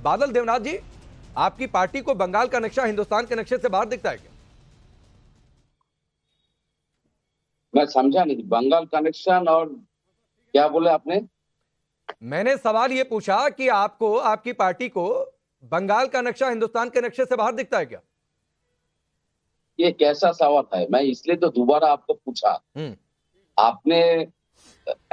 बादल देवनाथ जी, आपकी पार्टी को बंगाल का नक्शा हिंदुस्तान के नक्शे से बाहर दिखता है क्या? मैं समझा नहीं, बंगाल कनेक्शन और क्या बोले आपने? मैंने सवाल यह पूछा कि आपको, आपकी पार्टी को बंगाल का नक्शा हिंदुस्तान के नक्शे से बाहर दिखता है क्या? ये कैसा सवाल है? मैं इसलिए तो दोबारा आपको पूछा। आपने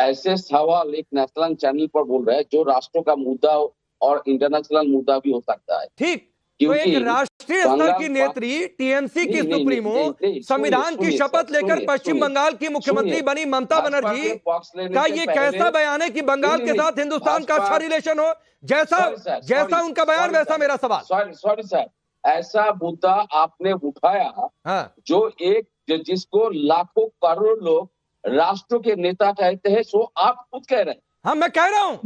ऐसे सवाल एक नेशनल चैनल पर बोल रहे हैं जो राष्ट्रों का मुद्दा और इंटरनेशनल मुद्दा भी हो सकता है। ठीक, तो एक राष्ट्रीय स्तर की नेत्री, टीएमसी की सुप्रीमो, संविधान की शपथ लेकर पश्चिम बंगाल की मुख्यमंत्री बनी ममता बनर्जी का ये कैसा बयान है कि बंगाल के साथ हिंदुस्तान का अच्छा रिलेशन हो? जैसा उनका बयान वैसा मेरा सवाल। सॉरी सर, ऐसा मुद्दा आपने उठाया जो जिसको लाखों करोड़ लोग राष्ट्रों के नेता कहते हैं, सो आप खुद कह रहे हैं। हाँ, मैं कह रहा हूं,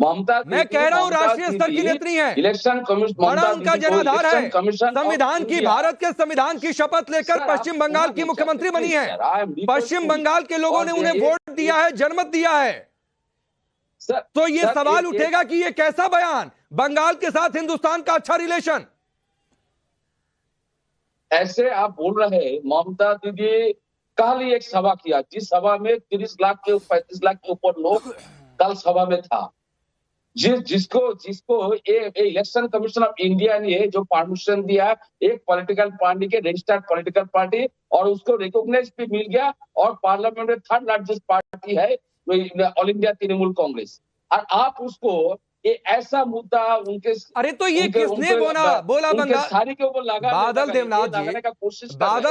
मैं कह रहा हूं राष्ट्रीय स्तर की नेत्री है, इलेक्शन कमीशन बड़ा उनका जनाधार है, संविधान की, भारत के संविधान की शपथ लेकर पश्चिम बंगाल की मुख्यमंत्री बनी है। पश्चिम बंगाल के लोगों ने उन्हें वोट दिया है, जनमत दिया है। तो ये सवाल उठेगा कि ये कैसा बयान, बंगाल के साथ हिंदुस्तान का अच्छा रिलेशन? ऐसे आप बोल रहे हैं। ममता दीदी कल एक सभा किया, जिस सभा में 30 लाख के 35 लाख के ऊपर लोग कल सभा में था, जिसको इलेक्शन कमीशन ऑफ इंडिया ने जो परमिशन दिया, एक पॉलिटिकल पार्टी के रजिस्टर्ड पॉलिटिकल पार्टी, और उसको रिकॉग्नाइज भी मिल गया, और पार्लियामेंट में 3rd लार्जेस्ट पार्टी है ऑल इंडिया तृणमूल कांग्रेस। और आप उसको ये ऐसा मुद्दा उनके, अरे तो ये किसने बोला बंगाल सारी के ऊपर लगा? बादल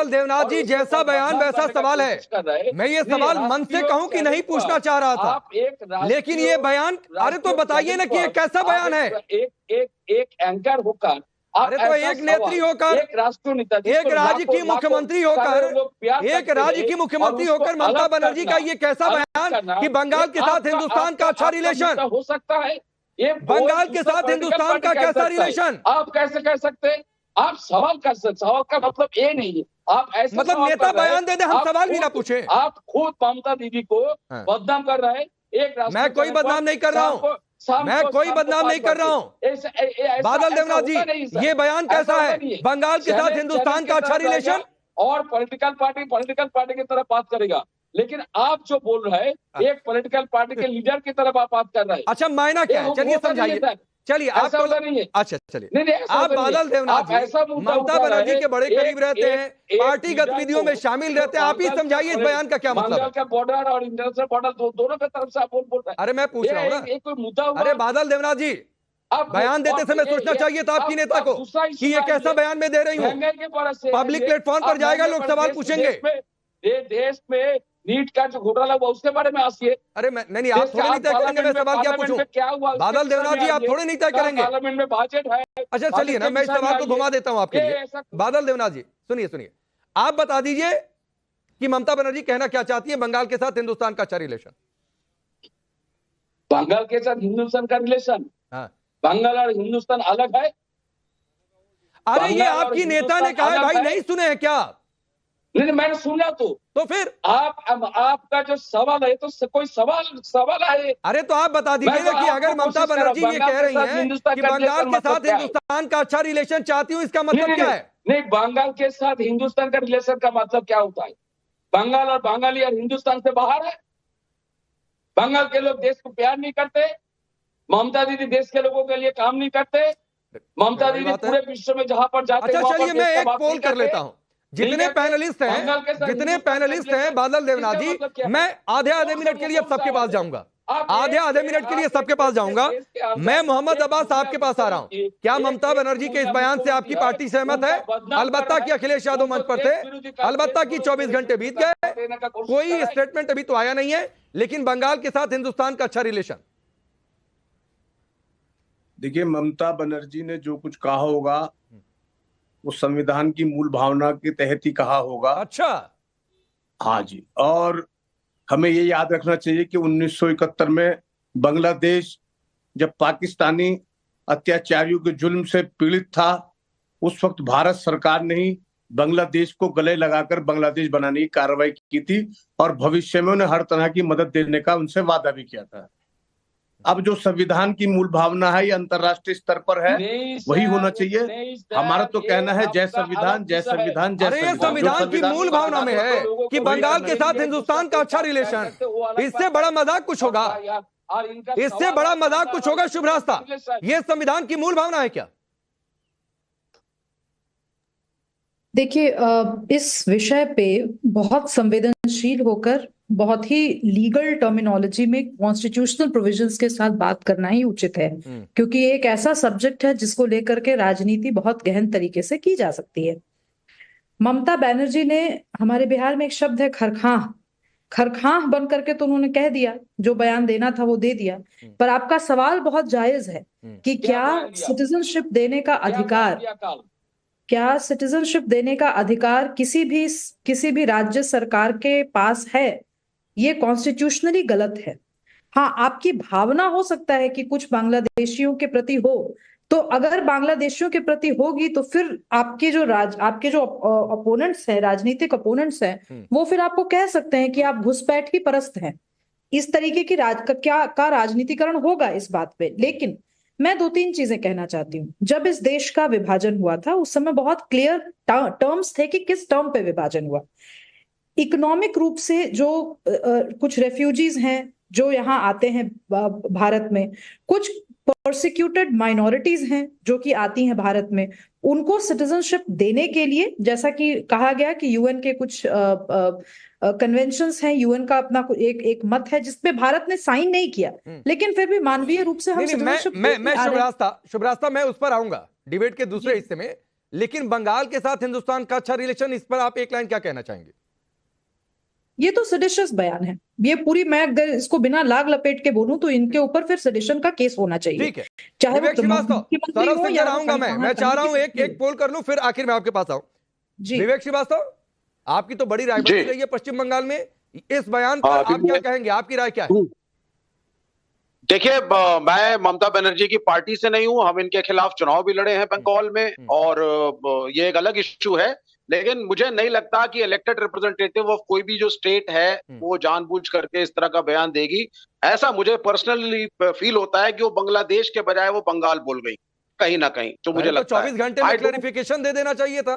देवनाथ जी, जैसा बयान वैसा सवाल है। मैं ये सवाल मन से कहूं कि नहीं पूछना चाह रहा था, लेकिन ये बयान, अरे तो बताइए ना कि ये कैसा बयान है? एक एंकर होकर, अरे तो एक नेत्री होकर, एक राष्ट्रीय नेता, एक राज्य की मुख्यमंत्री होकर, एक राज्य की मुख्यमंत्री होकर ममता बनर्जी का ये कैसा बयान कि बंगाल के साथ हिंदुस्तान का अच्छा रिलेशन हो सकता है? ये बंगाल के साथ हिंदुस्तान का कैसा रिलेशन? आप कैसे कह सकते हैं? आप सवाल का मतलब ये नहीं है। आप ऐसे मतलब नेता बयान दे दे, हम सवाल भी ना पूछे। आप खुद ममता दीदी को बदनाम कर रहे हैं। मैं कोई बदनाम नहीं कर रहा हूँ, मैं कोई बदनाम नहीं कर रहा हूँ। बादल देवनाथ जी, ये बयान कैसा है, बंगाल के साथ हिंदुस्तान का अच्छा रिलेशन? और पॉलिटिकल पार्टी की तरफ बात करेगा, लेकिन आप जो बोल रहे हैं, एक पॉलिटिकल पार्टी के लीडर की तरफ आप बात कर रहे हैं। अच्छा, मायना क्या है? चलिए समझाइए। चलिए आप नहीं है। अच्छा चलिए, आप बादल देवनाथ जी ममता बनर्जी के बड़े करीब रहते हैं, पार्टी गतिविधियों में शामिल रहते हैं, आप ही समझाइए इस बयान का क्या मतलब है? का बॉर्डर और इंटरनेशनल बॉर्डर दोनों की तरफ से आप बोल रहे हैं। अरे मैं पूछ रहा हूँ ना, कोई मुद्दा। अरे बादल देवनाथ जी, बयान देते समय सोचना चाहिए था आपकी नेता को कि ये कैसा बयान में दे रही हूँ। पब्लिक प्लेटफॉर्म पर जाएगा, लोग सवाल पूछेंगे। देश में नीट का जो घोटाला हुआ उसके बारे में आसिए। अरे नहीं, आप थोड़े नहीं तय करेंगे मैं सवाल क्या पूछूं? क्या हुआ बादल देवनाथ जी, आप थोड़े नहीं तय करेंगे। पार्लियामेंट में बजट है। अच्छा चलिए ना, मैं इस सवाल को घुमा देता हूं आपके लिए। बादल देवनाथ जी सुनिए, आप बता दीजिए कि ममता बनर्जी कहना क्या चाहती है बंगाल के साथ हिंदुस्तान का अच्छा रिलेशन? बंगाल के साथ हिंदुस्तान का रिलेशन, बंगाल और हिंदुस्तान अलग है। अरे ये आपकी नेता ने कहा है भाई, नहीं सुने हैं क्या? नहीं, मैंने सुना तो फिर आपका जो सवाल है, तो कोई सवाल है। अरे तो आप बता दीजिए ना कि अगर ममता बनर्जी ये कह रही हैं कि बंगाल के साथ हिंदुस्तान का अच्छा रिलेशन चाहती हूँ, इसका मतलब क्या है? नहीं, बंगाल के साथ हिंदुस्तान का रिलेशन का मतलब क्या होता है? बंगाल और बंगाली और हिंदुस्तान से बाहर है। बंगाल के लोग देश को प्यार नहीं करते, ममता दीदी देश के लोगों के लिए काम नहीं करते, ममता दीदी पूरे विश्व में जहां पर जाते हैं। अच्छा चलिए, मैं एक पोल कर लेता हूं। जितने पैनलिस्ट हैं बादल देवनाथ जी, मैं आधे मिनट के लिए सबके पास जाऊंगा, आधे मिनट के लिए सबके पास जाऊंगा। मैं मोहम्मद अब्बास आपके पास आ रहा हूं। क्या ममता बनर्जी के इस बयान से आपकी पार्टी सहमत है? अलबत्ता कि अखिलेश यादव मंच पर थे, अलबत्ता कि 24 घंटे बीत गए, कोई स्टेटमेंट अभी तो आया नहीं है, लेकिन बंगाल के साथ हिंदुस्तान का अच्छा रिलेशन। देखिए, ममता बनर्जी ने जो कुछ कहा होगा वो संविधान की मूल भावना के तहत ही कहा होगा। अच्छा, हाँ जी। और हमें ये याद रखना चाहिए कि 1971 में बांग्लादेश जब पाकिस्तानी अत्याचारियों के जुल्म से पीड़ित था, उस वक्त भारत सरकार ने ही बांग्लादेश को गले लगाकर बांग्लादेश बनाने की कार्रवाई की थी, और भविष्य में उन्हें हर तरह की मदद देने का उनसे वादा भी किया था। अब जो संविधान की मूल भावना है ये अंतर्राष्ट्रीय स्तर पर है, वही होना चाहिए। हमारा तो कहना है जय संविधान, जय संविधान, जय अरे ये संविधान की मूल भावना में है कि बंगाल के साथ हिंदुस्तान का अच्छा रिलेशन, इससे बड़ा मजाक कुछ होगा? इससे बड़ा मजाक कुछ होगा शुभ रास्ता? ये संविधान की मूल भावना है क्या? देखिए, इस विषय पे बहुत संवेदनशील होकर बहुत ही लीगल टर्मिनोलॉजी में कॉन्स्टिट्यूशनल प्रोविजंस के साथ बात करना ही उचित है, क्योंकि ये एक ऐसा सब्जेक्ट है जिसको लेकर के राजनीति बहुत गहन तरीके से की जा सकती है। ममता बनर्जी ने, हमारे बिहार में एक शब्द है खरखाह, खरखाह बन करके तो उन्होंने कह दिया, जो बयान देना था वो दे दिया। पर आपका सवाल बहुत जायज है कि क्या सिटीजनशिप देने का अधिकार, क्या सिटीजनशिप देने का अधिकार किसी भी राज्य सरकार के पास है? ये कॉन्स्टिट्यूशनली गलत है। हाँ, आपकी भावना हो सकता है कि कुछ बांग्लादेशियों के प्रति हो, तो अगर बांग्लादेशियों के प्रति होगी तो फिर आपके जो अपोनेंट्स हैं, राजनीतिक अपोनेंट्स हैं, वो फिर आपको कह सकते हैं कि आप घुसपैठी परस्त हैं। इस तरीके की राजनीतिकरण होगा इस बात पे। लेकिन मैं 2-3 चीजें कहना चाहती हूँ। जब इस देश का विभाजन हुआ था उस समय बहुत क्लियर टर्म्स थे कि किस टर्म पे विभाजन हुआ। इकोनॉमिक रूप से जो कुछ रेफ्यूजीज हैं जो यहाँ आते हैं भारत में, कुछ परसिक्यूटेड माइनॉरिटीज हैं जो कि आती हैं भारत में, उनको सिटीजनशिप देने के लिए, जैसा कि कहा गया कि यूएन के कुछ कन्वेंशंस हैं, यूएन का अपना एक मत है जिसपे भारत ने साइन नहीं किया, लेकिन फिर भी मानवीय रूप से हम सिटीजनशिप मैं शुभ रास्ता मैं उस पर आऊंगा डिबेट के दूसरे हिस्से में। लेकिन बंगाल के साथ हिंदुस्तान का अच्छा रिलेशन, इस पर आप एक लाइन क्या कहना चाहेंगे? ये तो सेडिशियस बयान है। ये पूरी, मैं अगर इसको बिना लाग लपेट के बोलूं तो इनके ऊपर फिर सेडिशन का केस होना चाहिए। ठीक है, चाहे वो सरल से कराऊंगा। मैं चाह रहा हूं एक पोल कर लूं, फिर आखिर में आपके पास आऊं। विवेक श्रीवास्तव, आपकी तो बड़ी रायबरेली रही है पश्चिम बंगाल में, इस बयान पर आप क्या कहेंगे? आपकी राय क्या है? देखिए, मैं ममता बनर्जी की पार्टी से नहीं हूं। हम इनके खिलाफ चुनाव भी लड़े हैं बंगाल में, और ये एक अलग इश्यू है। लेकिन मुझे नहीं लगता कि इलेक्टेड रिप्रेजेंटेटिव ऑफ कोई भी जो स्टेट है वो जानबूझ करके इस तरह का बयान देगी। ऐसा मुझे पर्सनली फील होता है कि वो बांग्लादेश के बजाय वो बंगाल बोल गई कहीं ना कहीं, जो मुझे लगता है 24 घंटे में क्लैरिफिकेशन दे देना चाहिए था।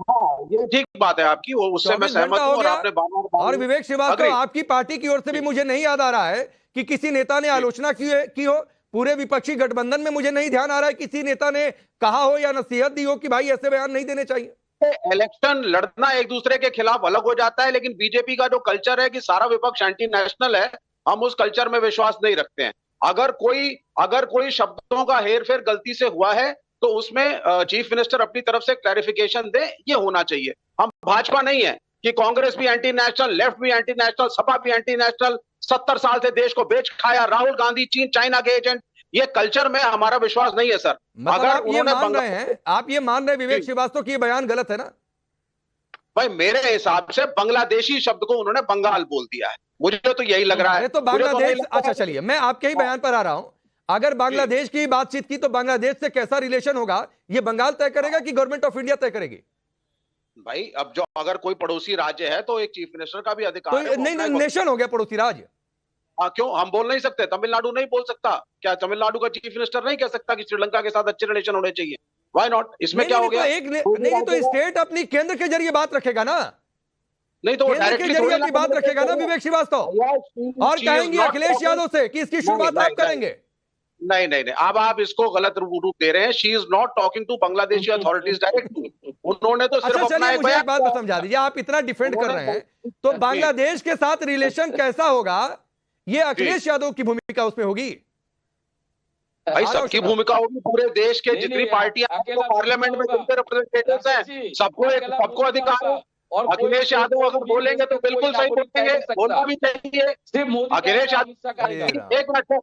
हाँ, ये ठीक बात है आपकी, वो उससे मैं सहमत हूं। और आपने और विवेक श्रीवास्तव, आपकी पार्टी की ओर से भी मुझे नहीं याद आ रहा है कि किसी नेता ने आलोचना की हो पूरे विपक्षी गठबंधन में। मुझे नहीं ध्यान आ रहा है किसी नेता ने कहा हो या नसीहत दी हो कि भाई ऐसे बयान नहीं देने चाहिए। इलेक्शन लड़ना एक दूसरे के खिलाफ अलग हो जाता है, लेकिन बीजेपी का जो कल्चर है कि सारा विपक्ष एंटी नेशनल है, हम उस कल्चर में विश्वास नहीं रखते हैं। अगर कोई शब्दों का हेरफेर गलती से हुआ है तो उसमें चीफ मिनिस्टर अपनी तरफ से क्लैरिफिकेशन दे, ये होना चाहिए। हम भाजपा नहीं है कि कांग्रेस भी एंटी नेशनल, लेफ्ट भी एंटी नेशनल, सपा भी एंटी नेशनल, 70 साल से देश को बेच खाया राहुल गांधी, चीन चाइना के एजेंट। ये कल्चर में हमारा विश्वास नहीं है सर। मतलब अगर आप ये मान रहे हैं विवेक श्रीवास्तव की ये बयान गलत है ना? भाई मेरे हिसाब से बांग्लादेशी शब्द को उन्होंने बंगाल बोल दिया है, मुझे तो यही लग रहा है। तो बांग्लादेश, अच्छा चलिए मैं आपके ही बयान पर आ रहा हूं। अगर बांग्लादेश की बातचीत की तो बांग्लादेश से कैसा रिलेशन होगा ये बंगाल तय करेगा कि गवर्नमेंट ऑफ इंडिया तय करेगी? भाई अब जो अगर कोई पड़ोसी राज्य है तो एक चीफ मिनिस्टर का भी अधिकार है। नहीं, नेशन हो गया पड़ोसी राज्य। क्यों हम बोल नहीं सकते? तमिलनाडु नहीं बोल सकता क्या? तमिलनाडु का चीफ मिनिस्टर नहीं कह सकता कि श्रीलंका के साथ अच्छे रिलेशन होने चाहिए? Why not? इसमें क्या हो गया? तो स्टेट अपनी केंद्र के जरिए बात रखेगा ना, नहीं तो केंद्र के जरिए अपनी बात रखेगा ना विवेक श्रीवास्तव, और कहेंगे अखिलेश यादव से कि इसकी शुरुआत आप करेंगे। नहीं, अब आप इसको गलत रूप दे रहे हैं। She is not talking to Bangladeshi authorities directly. उन्होंने तो सिर्फ अपना एक मुझे एक बात समझा दीजिए, आप इतना डिफेंड कर रहे हैं तो बांग्लादेश के साथ रिलेशन कैसा होगा ये अखिलेश यादव की भूमिका उसमें होगी? भाई सबकी भूमिका होगी, पूरे देश के जितनी पार्टियां पार्लियामेंट में जितने रिप्रेजेंटेटिव्स हैं सबको अधिकार है। अखिलेश यादव अगर बोलेंगे तो बिल्कुल सही बोलेंगे, बोलना भी चाहिए। अखिलेश यादव, एक मिनट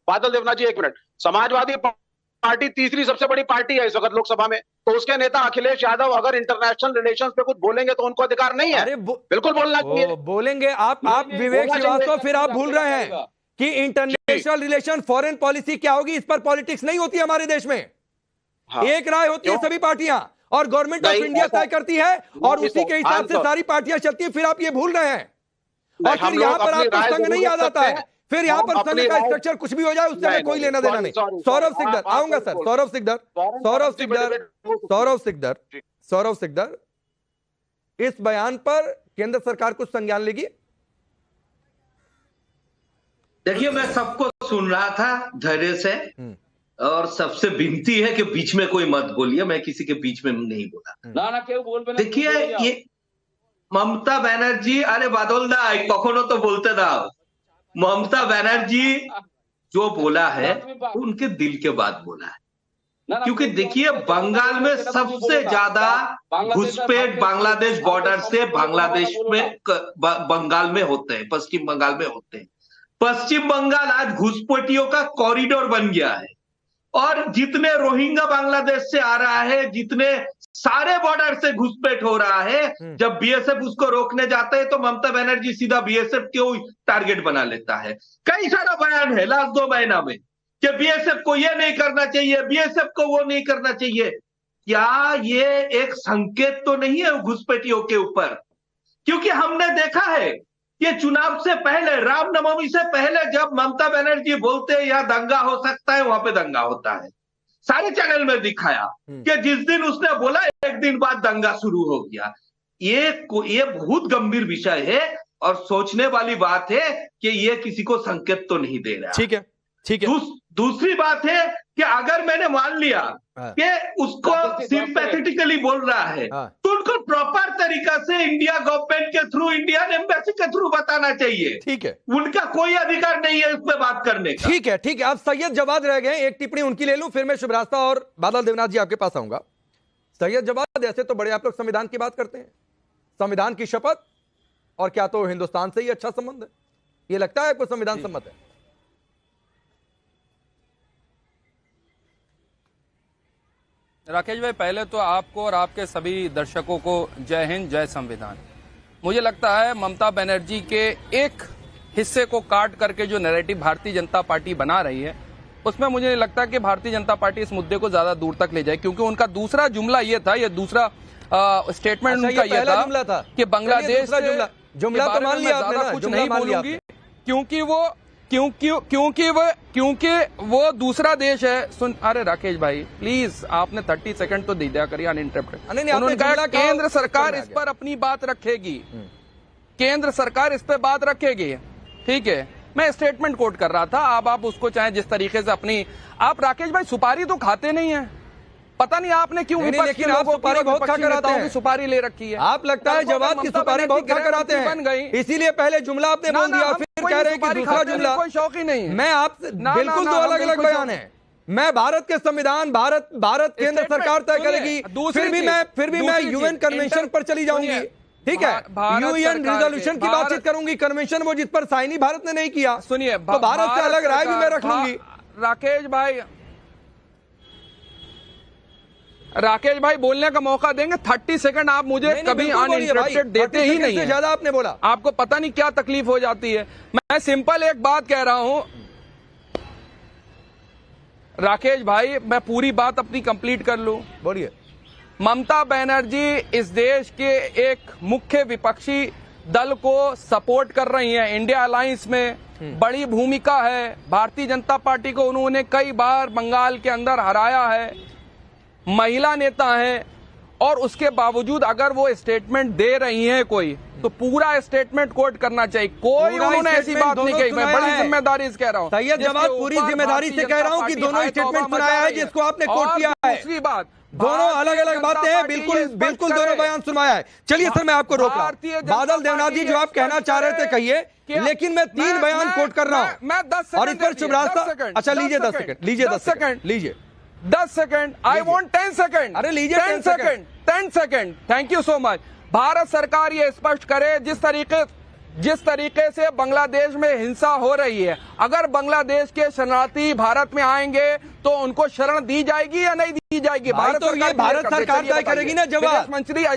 बादल देवनाथ जी, एक मिनट। समाजवादी पार्टी तीसरी सबसे बड़ी पार्टी है इस वक्त लोकसभा में, तो उसके नेता अखिलेश यादव अगर इंटरनेशनल रिलेशंस पे कुछ बोलेंगे तो उनको अधिकार नहीं है? बिल्कुल बोलना चाहिए। बोलेंगे आप विवेक श्रीवास्तव, फिर आप भूल रहे हैं कि इंटरनेशनल रिलेशन, फॉरेन पॉलिसी क्या होगी, इस पर पॉलिटिक्स नहीं होती हमारे देश में। एक राय होती है सभी पार्टियां, और गवर्नमेंट ऑफ इंडिया तय करती है, और उसी के हिसाब से सारी पार्टियां चलती है। फिर आप ये भूल रहे हैं, और फिर यहां पर आपको संग नहीं याद आता है। फिर यहाँ पर संघ का स्ट्रक्चर कुछ भी हो जाए उससे हमें कोई लेना देना नहीं। सौरभ सिकदर, आऊंगा सर, सौरभ सिकदर, इस बयान पर केंद्र सरकार कुछ संज्ञान लेगी? देखिए, मैं सबको सुन रहा था धैर्य से, और सबसे विनती है कि बीच में कोई मत बोलिए, मैं किसी के बीच में नहीं बोला। ना क्यों बोल। देखिए, ये ममता बनर्जी, अरे बादल दा कखनो तो बोलते दाओ, ममता बनर्जी जो बोला है उनके दिल के बात बोला है। क्योंकि देखिए, बंगाल में सबसे ज्यादा घुसपैठ बांग्लादेश बॉर्डर से बांग्लादेश में बंगाल में होते हैं, पश्चिम बंगाल में होते हैं। पश्चिम बंगाल आज घुसपैठियों का कॉरिडोर बन गया है, और जितने रोहिंग्या बांग्लादेश से आ रहा है, जितने सारे बॉर्डर से घुसपैठ हो रहा है, जब बीएसएफ उसको रोकने जाता है तो ममता बनर्जी सीधा बीएसएफ को टारगेट बना लेता है। कई सारा बयान है लास्ट 2 महीना में कि बीएसएफ को ये नहीं करना चाहिए, बीएसएफ को वो नहीं करना चाहिए। क्या ये एक संकेत तो नहीं है घुसपैठियों के ऊपर? क्योंकि हमने देखा है कि चुनाव से पहले, रामनवमी से पहले, जब ममता बनर्जी बोलते हैं यहाँ दंगा हो सकता है, वहां पे दंगा होता है। सारे चैनल में दिखाया कि जिस दिन उसने बोला एक दिन बाद दंगा शुरू हो गया। ये बहुत गंभीर विषय है और सोचने वाली बात है कि ये किसी को संकेत तो नहीं दे रहा। ठीक है, ठीक है। दूसरी बात है कि अगर मैंने मान लिया कि उसको सिंपैथेटिकली बोल रहा है, तो उनको प्रॉपर तरीका से इंडिया गवर्नमेंट के थ्रू, इंडियन एम्बेसी के थ्रू बताना चाहिए। ठीक है, उनका कोई अधिकार नहीं है इस पे बात करने का। ठीक है, ठीक है। अब सैयद जवाद रह गए, एक टिप्पणी उनकी ले लूं, फिर मैं शुभरास्ता और बादल देवनाथ जी आपके पास आऊंगा। सैयद जवाद, ऐसे तो बड़े आप लोग संविधान की बात करते हैं, संविधान की शपथ, और क्या तो हिंदुस्तान से ही अच्छा संबंध है? ये लगता है कोई संविधान सम्मत है? राकेश भाई, पहले तो आपको और आपके सभी दर्शकों को जय हिंद, जय संविधान। मुझे लगता है ममता बनर्जी के एक हिस्से को काट करके जो नैरेटिव भारतीय जनता पार्टी बना रही है, उसमें मुझे नहीं लगता कि भारतीय जनता पार्टी इस मुद्दे को ज्यादा दूर तक ले जाए, क्योंकि उनका दूसरा जुमला ये था, ये दूसरा स्टेटमेंट उनका ये था कि बांग्लादेश जुमला तो मान लिया आपने ना, कुछ नहीं बोलूंगी क्योंकि वो दूसरा देश है। सुन, अरे राकेश भाई प्लीज, आपने 30 सेकंड तो दे दिया करिए अनइंटरप्टेड। उन्होंने कहा केंद्र सरकार इस पर अपनी बात रखेगी, केंद्र सरकार इस पे बात रखेगी। ठीक है, मैं स्टेटमेंट कोट कर रहा था। अब आप उसको चाहे जिस तरीके से अपनी, आप राकेश भाई सुपारी तो खाते नहीं है, पता नहीं आपने क्यों, लेकिन आप सुपारी बहुत खा कर आते हैं, सुपारी ले रखी है। आप लगता है जवाब की सुपारी बहुत खा कर आते हैं, बन गई, इसीलिए पहले जुमला आपने बोल दिया, फिर कह रहे हैं कि दूसरा जुमला। कोई शौक ही नहीं। मैं आपसे बिल्कुल दो अलग अलग बयान है। मैं भारत के संविधान, भारत केंद्र सरकार तय करेगी, फिर भी मैं यूएन कन्वेंशन पर चली जाऊंगी। ठीक है, यूएन रिजोल्यूशन की बातचीत करूंगी, कन्वेंशन वो जिस पर साइन ही भारत ने नहीं किया। सुनिए, तो भारत से अलग राय भी मैं रख लूंगी। राकेश भाई बोलने का मौका देंगे, 30 सेकंड आप मुझे कभी अनइंटरप्टेड देते ही नहीं है। ज्यादा आपने बोला, आपको पता नहीं क्या तकलीफ हो जाती है। मैं सिंपल एक बात कह रहा हूं राकेश भाई, मैं पूरी बात अपनी कंप्लीट कर लूं। बोलिए। ममता बनर्जी इस देश के एक मुख्य विपक्षी दल को सपोर्ट कर रही हैं, इंडिया अलायंस में बड़ी भूमिका है। भारतीय जनता पार्टी को उन्होंने कई बार बंगाल के अंदर हराया है, महिला नेता हैं, और उसके बावजूद अगर वो स्टेटमेंट दे रही हैं कोई, तो पूरा स्टेटमेंट कोट करना चाहिए। कोई उन्होंने ऐसी बात नहीं कही, मैं बड़ी जिम्मेदारी से कह रहा हूँ। सैयद जवाब पूरी जिम्मेदारी से कह रहा हूँ कि दोनों स्टेटमेंट सुनाया है जिसको आपने कोट किया है। दूसरी बात, दोनों अलग अलग बातें हैं, बिल्कुल दोनों बयान सुनवाया है। चलिए सर, मैं आपको रोक रहा हूं। बादल देवनाथ जी जो आप कहना चाह रहे थे कहिए, लेकिन मैं 3 बयान कोट कर रहा हूं, मैं 10 सेकंड, और इस पर शुभरास्ता। अच्छा लीजिए 10 सेकंड, लीजिए 10 सेकंड, लीजिए 10 सेकंड। I want 10 second. अरे लीजिए 10 second. Thank you so much. Bharat सरकार ये स्पष्ट करे, जिस तरीके से बांग्लादेश में हिंसा हो रही है, अगर बांग्लादेश के शरणार्थी भारत में आएंगे तो उनको शरण दी जाएगी या नहीं दी जाएगी? भारत सरकार तय करेगी ना जवाब।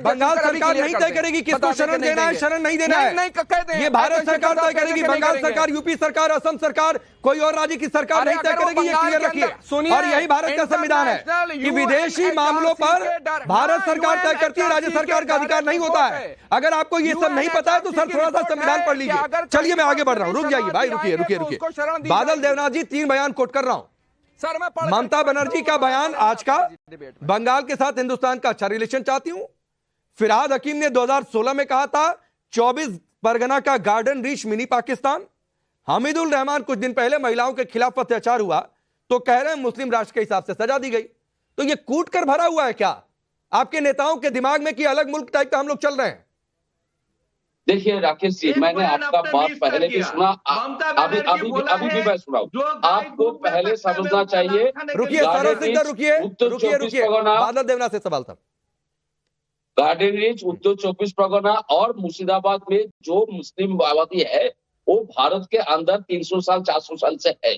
बंगाल सरकार नहीं तय करेगी किसको शरण देना है, शरण नहीं देना है। ये भारत सरकार तय करेगी। बंगाल सरकार, यूपी सरकार, असम सरकार, कोई और राज्य की सरकार नहीं तय करेगी, ये क्लियर रखिए। और यही भारत का संविधान है कि विदेशी मामलों पर भारत सरकार तय करती है, राज्य सरकार का अधिकार नहीं होता है। अगर आपको ये सब नहीं पता है तो सर थोड़ा सा संविधान पढ़ लीजिए। चलिए मैं आगे बढ़ रहा हूँ, रुक जाइए भाई, रुकिए। को शरण दी बादल जाएगी। देवनाथ जी 3 बयान कोट कर रहा हूं। सर मैं ममता बनर्जी का बयान आज का, बंगाल के साथ हिंदुस्तान का अच्छा रिलेशन चाहती हूं। फिरहाद हकीम ने 2016 में कहा था 24 परगना का Garden Reach mini Pakistan. Hamidul Rahman कुछ दिन पहले महिलाओं के खिलाफ अत्याचार हुआ तो कह रहे हैं मुस्लिम राष्ट्र के हिसाब से सजा दी गई। तो ये कूट कर भरा हुआ है क्या आपके नेताओं के दिमाग में कि अलग मुल्क टाइप का हम लोग चल रहे हैं? देखिए राकेश जी, मैंने आपका बात पहले भी सुना, अभी भी मैं सुना हूं। आपको पहले समझना चाहिए। रुकिए सरोज सिंह, रुकिए बादल देवनाथ से सवाल था। गार्डन रीच, उत्तर 24 परगना और मुर्शिदाबाद में जो मुस्लिम आबादी है वो भारत के अंदर 300 साल 400 साल से है,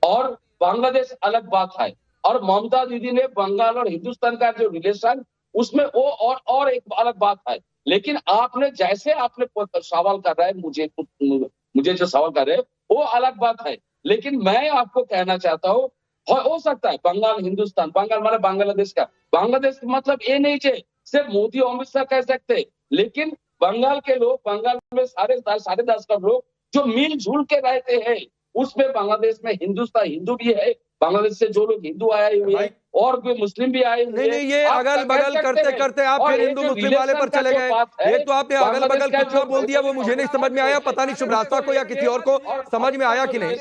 और बांग्लादेश अलग बात है। और ममता दीदी ने बंगाल और हिंदुस्तान का जो रिलेशन उसमें वो और एक अलग बात है। लेकिन आपने जैसे आपने सवाल कर रहे हैं, मुझे जो सवाल कर रहे हैं वो अलग बात है। लेकिन मैं आपको कहना चाहता हूँ, हो सकता है बंगाल हिंदुस्तान, बंगाल माने बांग्लादेश का, बांग्लादेश मतलब ये नहीं चाहिए सिर्फ मोदी अमित शाह कह सकते, लेकिन बंगाल के लोग, बंगाल में 10.5 करोड़ लोग जो मिलजुल के रहते हैं, उसमें बांग्लादेश में हिंदुस्तान हिंदू भी है, बांग्लादेश से जो लोग हिंदू आए हुए हैं और भी मुस्लिम भी आए हुए हैं। नहीं, ये अगल बगल करते करते आप फिर हिंदू मुस्लिम वाले पर चले गए। एक तो आपने अगल बगल कुछ जो बोल दिया वो मुझे नहीं समझ में आया, पता नहीं शुभ्रास्ता को या किसी और को समझ में आया कि नहीं।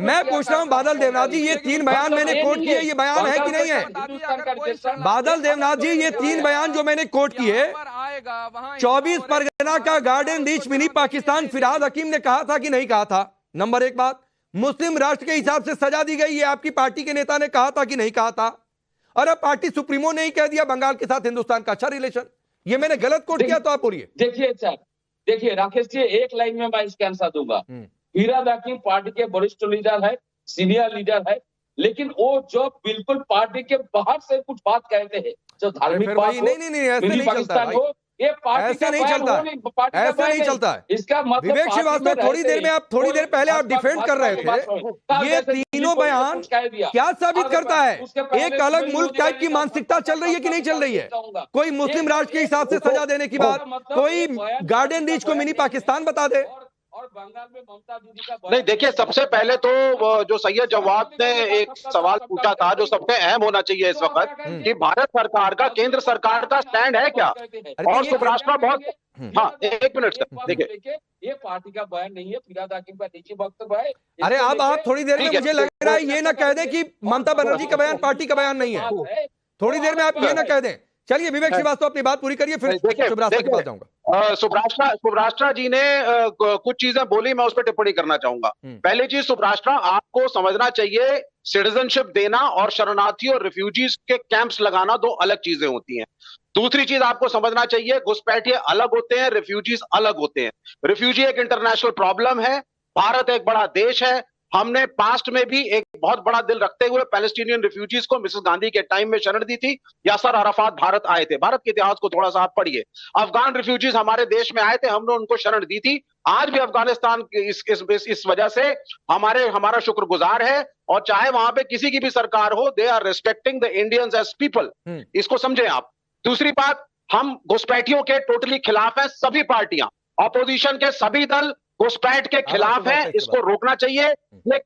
मैं पूछ रहा हूँ बादल देवनाथ जी, ये 3 बयान मैंने कोट किए, ये बयान है कि नहीं है? बादल देवनाथ जी, ये 3 बयान जो मैंने कोट किए, 24 परगना का Garden Reach mini Pakistan Firhad Hakim ने कहा था कि नहीं कहा था? नंबर 1 बात, मुस्लिम राष्ट्र के हिसाब से सजा दी गई, ये आपकी पार्टी के नेता ने कहा था कि नहीं कहा था? और अब पार्टी सुप्रीमो ने ही कह दिया बंगाल के साथ हिंदुस्तान का अच्छा रिलेशन। ये मैंने गलत कोट किया तो आप बोलिए। देखिए राकेश जी, एक लाइन में मैं इसके आंसर दूंगा। फिरहाद हकीम पार्टी के वरिष्ठ लीडर है, सीनियर लीडर है, लेकिन वो जो बिल्कुल पार्टी के बाहर से कुछ बात कहते हैं, जो धार्मिक बात हो, नहीं ऐसे नहीं चलता भाई, ये पार्टी ऐसे नहीं चलता, ऐसे नहीं चलता है। इसका मतलब विवेक श्रीवास्तव, थोड़ी देर पहले आप डिफेंड कर रहे थे, ये तीनों बयान क्या साबित करता है? एक अलग मुल्क टाइप की मानसिकता चल रही है कि नहीं चल रही है? कोई मुस्लिम राष्ट्र के हिसाब से सजा देने की बात, कोई गार्डन रीच को मिनी पाकिस्तान बता दे। और बंगाल में ममता दीदी का नहीं, देखिए सबसे पहले तो जो सैयद जवाद ने एक सवाल पूछा था जो सबसे अहम होना चाहिए इस वक्त, कि भारत सरकार का, केंद्र सरकार का स्टैंड है क्या? और सुभ्राष्ट्रा बहुत, हाँ 1 मिनट देखिए, ये पार्टी का बयान नहीं है, फिरहाद हकीम का निजी वक्तव्य है। अरे आप थोड़ी देर में, मुझे लग रहा है ये ना कह दें कि ममता बनर्जी का बयान पार्टी का बयान नहीं है। थोड़ी देर में आप ये ना कह दें। चलिए विवेक श्रीवास्तव अपनी बात पूरी करिए, फिर शुभ्रास्ता के पास जाऊंगा। सुभ्राष्ट्रा जी ने कुछ चीजें बोली, मैं उस पर टिप्पणी करना चाहूंगा। पहली चीज, सुभ्राष्ट्रा आपको समझना चाहिए, सिटीजनशिप देना और शरणार्थियों और रिफ्यूजीज के कैंप्स लगाना 2 अलग चीजें होती हैं। दूसरी चीज आपको समझना चाहिए, घुसपैठिए अलग होते हैं, रिफ्यूजीज अलग होते हैं। रिफ्यूजी एक इंटरनेशनल प्रॉब्लम है, भारत एक बड़ा देश है। हमने पास्ट में भी एक बहुत बड़ा दिल रखते हुए पैलेस्टीनियन रिफ्यूजीज को मिसेस गांधी के टाइम में शरण दी थी। यासर अराफात भारत आए थे, भारत के इतिहास को थोड़ा सा आप पढ़िए। अफगान रिफ्यूजीज हमारे देश में आए थे, हमने उनको शरण दी थी। आज भी अफगानिस्तान इस वजह से हमारा शुक्रगुजार है, और चाहे वहां पे किसी की भी सरकार हो, they are respecting the Indians as people. इसको समझें आप। दूसरी बात, हम घुसपैठियों के टोटली खिलाफ है, सभी पार्टियां, ऑपोजिशन के सभी दल घुसपैठ के खिलाफ है, इसको रोकना चाहिए। ये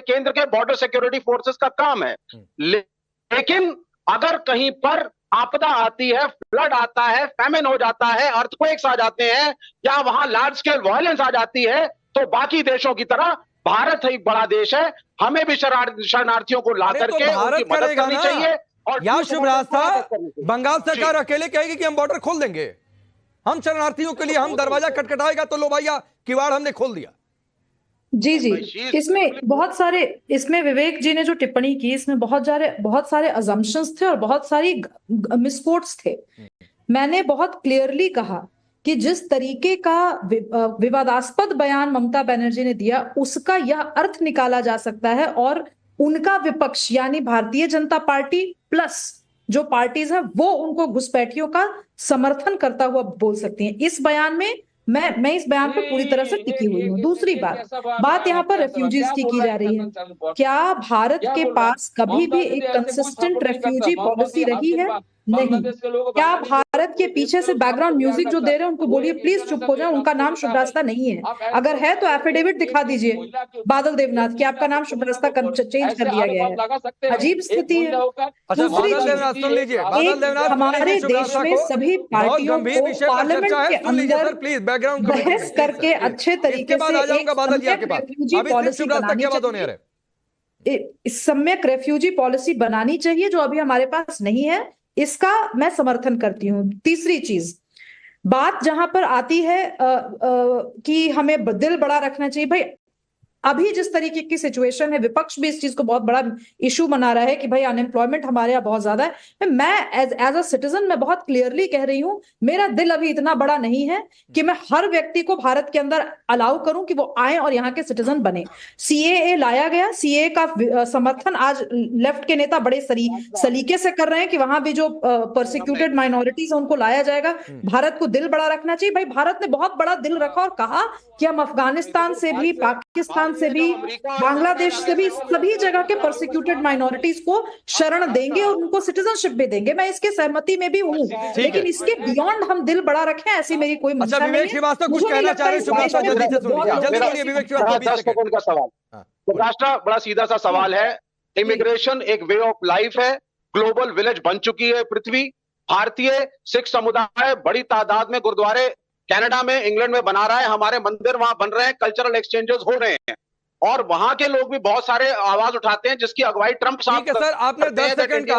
केंद्र के बॉर्डर सिक्योरिटी फोर्सेस का काम है। लेकिन अगर कहीं पर आपदा आती है, फ्लड आता है, फैमिन हो जाता है, अर्थक्वेक्स आ जाते हैं, या वहां लार्ज स्केल वायलेंस आ जाती है, तो बाकी देशों की तरह भारत एक बड़ा देश है, हमें भी शरणार्थियों को ला करके उनकी मदद करनी चाहिए। और या शुभ्रास्ता, बंगाल सरकार अकेले कहेगी कि हम बॉर्डर खोल देंगे, हम शरणार्थियों के लिए, हम दरवाजा खटखटाएगा तो लो भैया किवाड़ हमने खोल दिया। जी इसमें बहुत सारे, इसमें विवेक जी ने जो टिप्पणी की, इसमें बहुत सारे अजम्पशंस थे और बहुत सारी मिसकोट्स थे। मैंने बहुत क्लियरली कहा कि जिस तरीके का विवादास्पद बयान ममता बनर्जी ने दिया, उसका यह अर्थ निकाला जा सकता है, और उनका विपक्ष यानी भारतीय जनता पार्टी प्लस जो पार्टीज है वो उनको घुसपैठियों का समर्थन करता हुआ बोल सकती हैं। इस बयान में मैं इस बयान पर पूरी तरह से टिकी हुई हूँ। दूसरी बात यहाँ पर रेफ्यूजीज की जा रही है। क्या भारत के पास कभी भी एक कंसिस्टेंट रेफ्यूजी पॉलिसी रही है? बांग्लादेश के लोगों को क्या बैन भारत के पीछे से बैकग्राउंड म्यूजिक जो दे रहे हैं उनको बोलिए प्लीज चुप हो जाए, उनका नाम शुभ रास्ता नहीं है। अगर है तो एफिडेविट दिखा दीजिए बादल देवनाथ कि आपका नाम शुभ रास्ता चेंज कर दिया गया है। अजीब स्थिति है। अच्छा, दूसरी बादल देवनाथ सुन लीजिए, बादल देवनाथ हमारे देश में सभी पार्टियों को पार्लियामेंट के अंदर प्लीज बैकग्राउंड बहस करके अच्छे तरीके से एक सम्यक रेफ्यूजी पॉलिसी बनानी चाहिए, जो अभी हमारे पास नहीं है। इसका मैं समर्थन करती हूँ। तीसरी चीज, बात जहां पर आती है कि हमें दिल बड़ा रखना चाहिए, भाई अभी जिस तरीके की सिचुएशन है, विपक्ष भी इस चीज को बहुत बड़ा इशू बना रहा है कि भाई अनएम्प्लॉयमेंट हमारे यहाँ बहुत ज्यादा है। मैं एज अ सिटीजन मैं बहुत क्लियरली कह रही हूं, मेरा दिल अभी इतना बड़ा नहीं है कि मैं हर व्यक्ति को भारत के अंदर अलाउ करूं कि वो आए और यहाँ के सिटीजन बने। सीएए लाया गया, सीएए का समर्थन आज लेफ्ट के नेता बड़े सलीके से कर रहे हैं कि वहां भी जो परसिक्यूटेड माइनॉरिटीज है उनको लाया जाएगा। भारत को दिल बड़ा रखना चाहिए। भाई भारत ने बहुत बड़ा दिल रखा और कहा कि हम अफगानिस्तान से भी, पाकिस्तान से भी, बांग्लादेश से भी, सभी जगह के परसिक्यूटेड माइनॉरिटीज को शरण देंगे और उनको सिटीजनशिप भी देंगे। मैं इसके सहमति में भी हूँ, लेकिन इसके बियॉन्ड हम दिल बड़ा रखें ऐसी मेरी कोई मंशा नहीं है। विवेक श्रीवास्तव कुछ कहना चाह रहे हैं, जल्दी से सुनिए विवेक श्रीवास्तव। 10 सेकंड का सवाल, राष्ट्र बड़ा सीधा सा सवाल है। इमिग्रेशन एक वे ऑफ लाइफ है, ग्लोबल विलेज बन चुकी है पृथ्वी। भारतीय सिख समुदाय बड़ी तादाद में गुरुद्वारे कनाडा में, इंग्लैंड में बना रहा है, हमारे मंदिर वहां बन रहे हैं, कल्चरल एक्सचेंजेस हो रहे हैं, और वहां के लोग भी बहुत सारे आवाज उठाते हैं जिसकी अगुवाई ट्रम्प साहब। ठीक है सर, आपने 10 सेकंड का,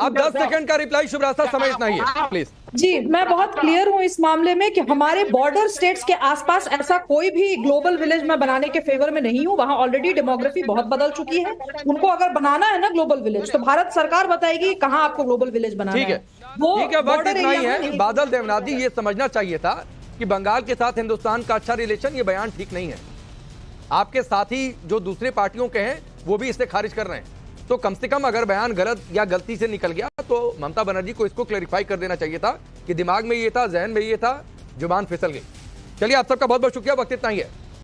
आप 10 सेकंड का रिप्लाई शुभ रास्ता समझ नहीं है प्लीज। जी, मैं बहुत क्लियर हूं इस मामले में कि हमारे बॉर्डर स्टेट्स के आसपास ऐसा कोई भी ग्लोबल विलेज में बनाने के फेवर में नहीं हूं। वहां ऑलरेडी डेमोग्राफी बहुत बदल चुकी है। उनको अगर बनाना है ना ग्लोबल विलेज, तो भारत सरकार बताएगी कहां आपको ग्लोबल विलेज बनाना है। ठीक है, वक्त इतना ही है। बादल देवनाथ जी, ये समझना चाहिए था कि बंगाल के साथ हिंदुस्तान का अच्छा रिलेशन, ये बयान ठीक नहीं है। आपके साथी जो दूसरे पार्टियों के हैं वो भी इसे खारिज कर रहे हैं। तो कम से कम अगर बयान गलत या गलती से निकल गया तो ममता बनर्जी को इसको क्लैरिफाई कर देना चाहिए था कि दिमाग में ये था, जहन में ये था, जुबान फिसल गई। चलिए, आप सबका बहुत बहुत शुक्रिया। वक्त इतना ही है।